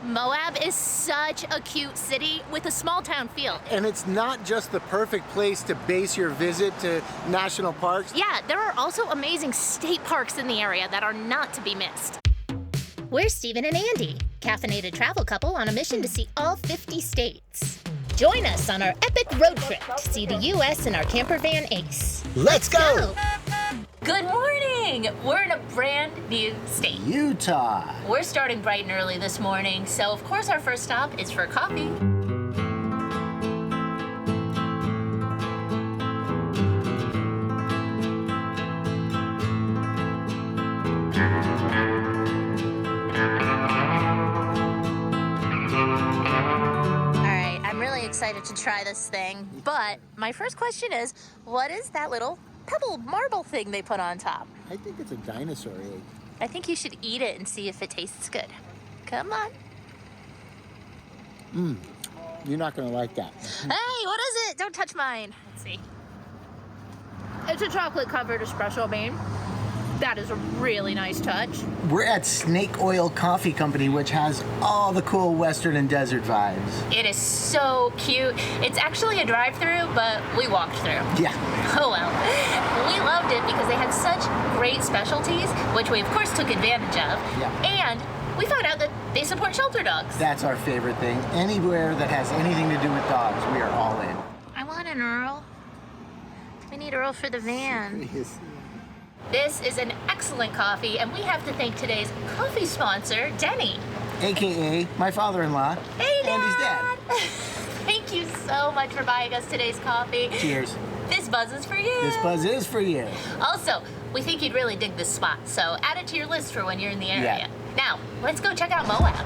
Moab is such a cute city with a small town feel. And it's not just the perfect place to base your visit to national parks. Yeah, there are also amazing state parks in the area that are not to be missed. We're Stephen and Andy, caffeinated travel couple on a mission to see all 50 states. Join us on our epic road trip to see the U.S. in our camper van Ace. Let's go! Good morning! We're in a brand new state. Utah. We're starting bright and early this morning, so of course our first stop is for coffee. Alright, I'm really excited to try this thing, but my first question is, what is that little pebble marble thing they put on top? I think it's a dinosaur egg. I think you should eat it and see if it tastes good. Come on. You're not gonna like that. Hey, what is it? Don't touch mine. Let's see. It's a chocolate-covered espresso bean. That is a really nice touch. We're at Snake Oil Coffee Company, which has all the cool Western and desert vibes. It is so cute. It's actually a drive-through, but we walked through. Yeah. Oh well. We loved it because they had such great specialties, which we of course took advantage of. Yeah. And we found out that they support shelter dogs. That's our favorite thing. Anywhere that has anything to do with dogs, we are all in. I want an Earl. We need Earl for the van. Yes. This is an excellent coffee, and we have to thank today's coffee sponsor, Denny. AKA my father-in-law, Hey, Dad! Andy's dad. Thank you so much for buying us today's coffee. Cheers. This buzz is for you. This buzz is for you. Also, we think you'd really dig this spot, so add it to your list for when you're in the area. Yeah. Now, let's go check out Moab.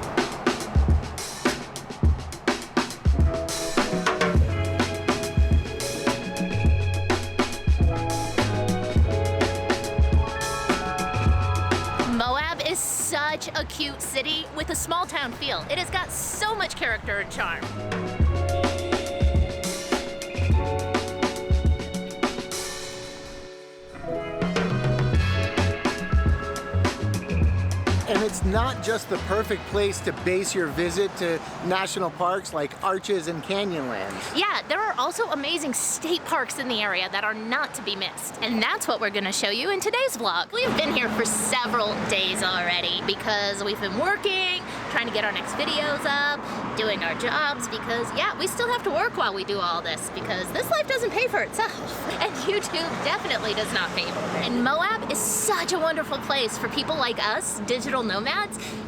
Moab is such a cute city with a small town feel. It has got so much character and charm. And it's not just the perfect place to base your visit to national parks like Arches and Canyonlands. Yeah, there are also amazing state parks in the area that are not to be missed. And that's what we're gonna show you in today's vlog. We've been here for several days already because we've been working, trying to get our next videos up, doing our jobs because, yeah, we still have to work while we do all this because this life doesn't pay for itself. And YouTube definitely does not pay for it. And Moab is such a wonderful place for people like us, digital nomads,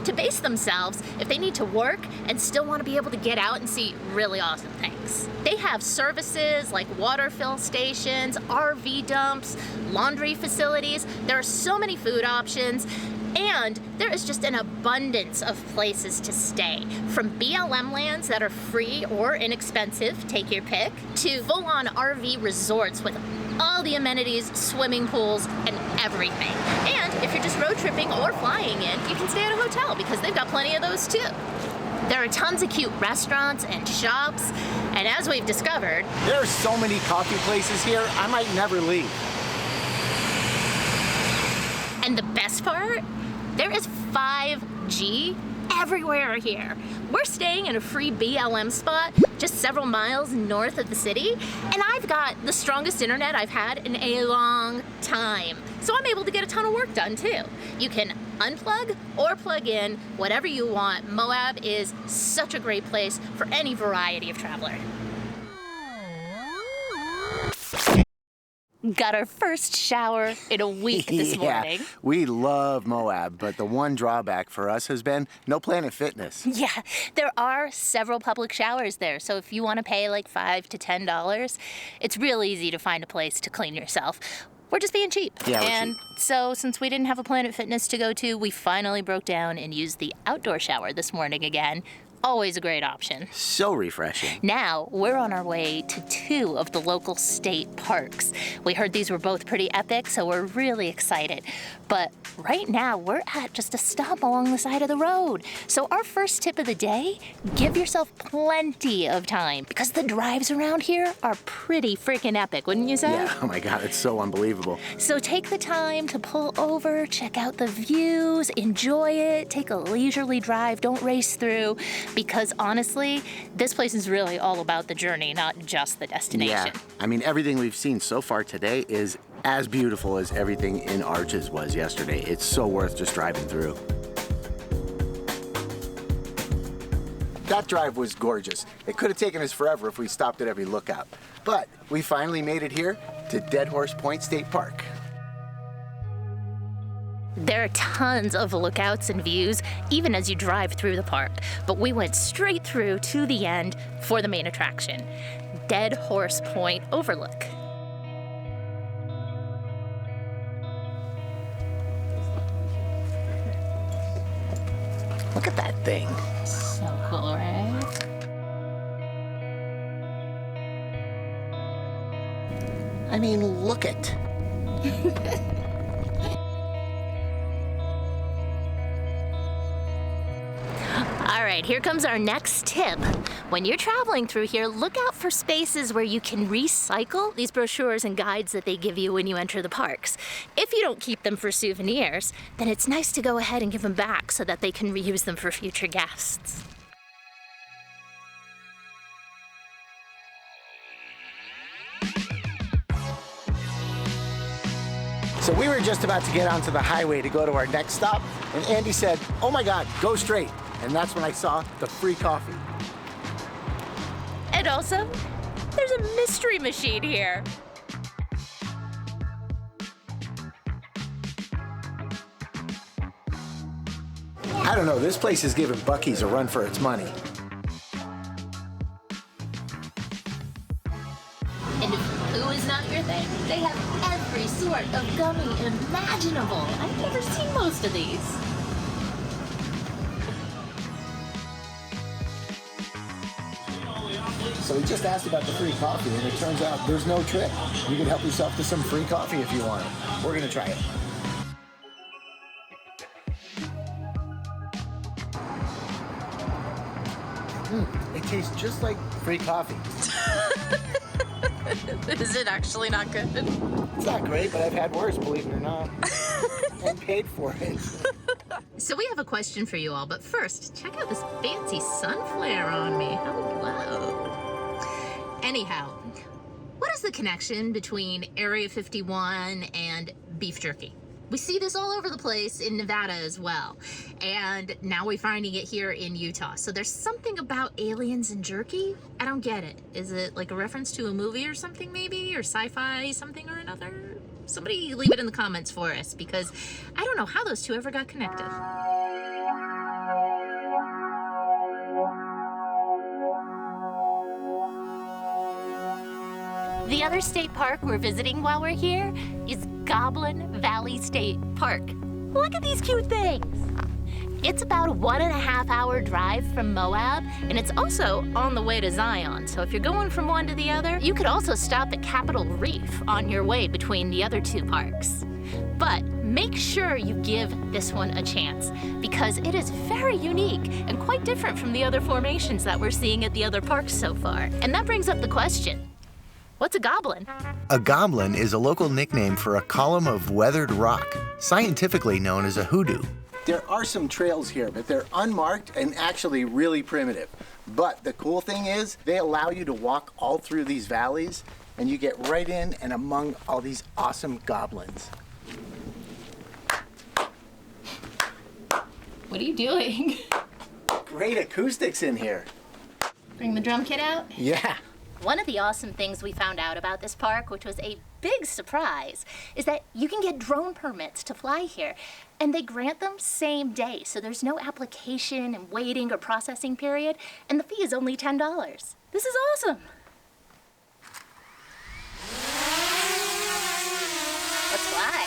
to base themselves if they need to work and still want to be able to get out and see really awesome things. They have services like water fill stations, RV dumps, laundry facilities. There are so many food options. And there is just an abundance of places to stay, from BLM lands that are free or inexpensive, take your pick, to full-on RV resorts with all the amenities, swimming pools, and everything. And if you're just road tripping or flying in, you can stay at a hotel because they've got plenty of those too. There are tons of cute restaurants and shops, and as we've discovered, There are so many coffee places here, I might never leave. and the best part, there is 5G everywhere here. We're staying in a free BLM spot just several miles north of the city, and I've got the strongest internet I've had in a long time. So I'm able to get a ton of work done too. You can unplug or plug in, whatever you want. Moab is such a great place for any variety of traveler. Got our first shower in a week this morning. We love Moab, but the one drawback for us has been no Planet Fitness. Yeah, there are several public showers there, so if you want to pay like $5 to $10, it's real easy to find a place to clean yourself. We're just being cheap. Yeah, we're and cheap. So since we didn't have a Planet Fitness to go to, we finally broke down and used the outdoor shower this morning again. always a great option. So refreshing. Now, we're on our way to 2 of the local state parks. We heard these were both pretty epic, so we're really excited. But right now, we're at just a stop along the side of the road. So our first tip of the day, give yourself plenty of time, because the drives around here are pretty freaking epic, wouldn't you say? Yeah, oh my God, it's so unbelievable. So take the time to pull over, check out the views, enjoy it, take a leisurely drive, don't race through, because honestly, this place is really all about the journey, not just the destination. Yeah, I mean, everything we've seen so far today is as beautiful as everything in Arches was yesterday. It's so worth just driving through. That drive was gorgeous. It could have taken us forever if we stopped at every lookout. But we finally made it here to Dead Horse Point State Park. There are tons of lookouts and views, even as you drive through the park. But we went straight through to the end for the main attraction, Dead Horse Point Overlook. Look at that thing. So cool, right? I mean, look it. All right, here comes our next tip. When you're traveling through here, look out for spaces where you can recycle these brochures and guides that they give you when you enter the parks. If you don't keep them for souvenirs, then it's nice to go ahead and give them back so that they can reuse them for future guests. So we were just about to get onto the highway to go to our next stop, and Andy said, "Oh my God, go straight." And that's when I saw the free coffee. And also, there's a mystery machine here. I don't know, this place is giving Buc-ee's a run for its money. And if food is not your thing, they have every sort of gummy imaginable. I've never seen most of these. So we just asked about the free coffee, and it turns out there's no trick. You can help yourself to some free coffee if you want it. We're gonna try it. It tastes just like free coffee. Is it actually not good? It's not great, but I've had worse, believe it or not. And paid for it. So we have a question for you all, but first, check out this fancy sun flare on me. Hello. Anyhow, what is the connection between Area 51 and beef jerky? We see this all over the place in Nevada as well. And now we're finding it here in Utah. So there's something about aliens and jerky? I don't get it. Is it like a reference to a movie or something maybe? Or sci-fi something or another? Somebody leave it in the comments for us, because I don't know how those two ever got connected. The other state park we're visiting while we're here is Goblin Valley State Park. Look at these cute things. It's about a 1.5 hour drive from Moab, and it's also on the way to Zion. So if you're going from one to the other, you could also stop at Capitol Reef on your way between the other 2 parks. But make sure you give this one a chance, because it is very unique and quite different from the other formations that we're seeing at the other parks so far. And that brings up the question, what's a goblin? A goblin is a local nickname for a column of weathered rock, scientifically known as a hoodoo. There are some trails here, but they're unmarked and actually really primitive. But the cool thing is, they allow you to walk all through these valleys, and you get right in and among all these awesome goblins. What are you doing? Great acoustics in here. Bring the drum kit out? Yeah. One of the awesome things we found out about this park, which was a big surprise, is that you can get drone permits to fly here, and they grant them same day, so there's no application and waiting or processing period, and the fee is only $10. This is awesome. Let's fly.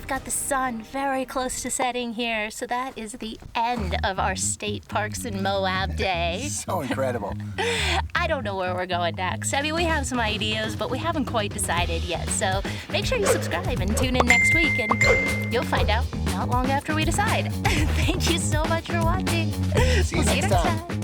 we've got the sun very close to setting here, so that is the end of our state parks in Moab day. So incredible. I don't know where we're going next. I mean, we have some ideas, but we haven't quite decided yet. So make sure you subscribe and tune in next week, and you'll find out not long after we decide. Thank you so much for watching. See you next time.